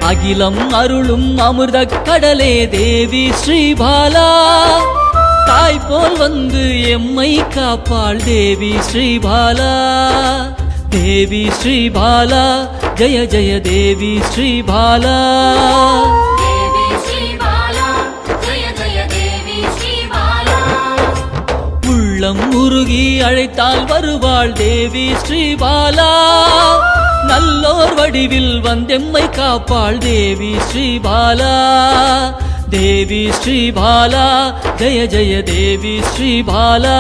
அகிலம் அருளும் அமிர்த கடலே தேவி ஸ்ரீபாலா, தாய் போல் வந்து எம்மை காப்பாள் தேவி ஸ்ரீபாலா. தேவி ஸ்ரீபாலா ஜய ஜய தேவி ஸ்ரீபாலா. உள்ளம் உருகி அழைத்தால் வருவாள் தேவி ஸ்ரீபாலா. நல்லோர் வடிவில் வந்தெம்மை காப்பாள் தேவி ஸ்ரீபாலா. தேவி ஸ்ரீபாலா ஜய ஜய தேவி ஸ்ரீபாலா.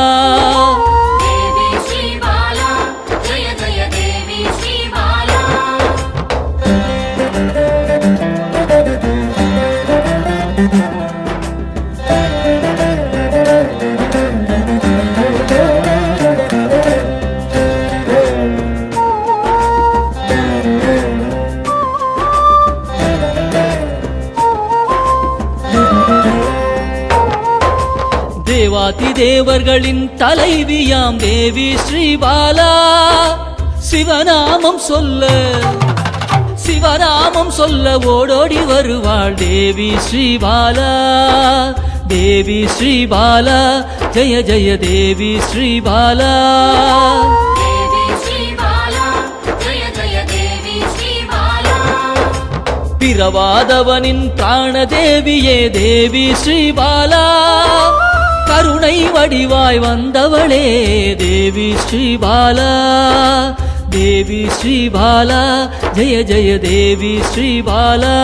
தேவாதி தேவர்களின் தலைவியாம் தேவி ஸ்ரீபாலா. சிவநாமம் சொல்ல ஓடோடி வருவாள் தேவி ஸ்ரீபாலா. தேவி ஸ்ரீபாலா ஜய ஜய தேவி ஸ்ரீபாலா. பிறவாதவனின் பிராணதேவியே தேவி ஸ்ரீபாலா. கருணை வடிவாய் வந்தவளே தேவி ஸ்ரீபாலா. தேவி ஸ்ரீபாலா ஜய ஜய தேவி ஸ்ரீபாலா.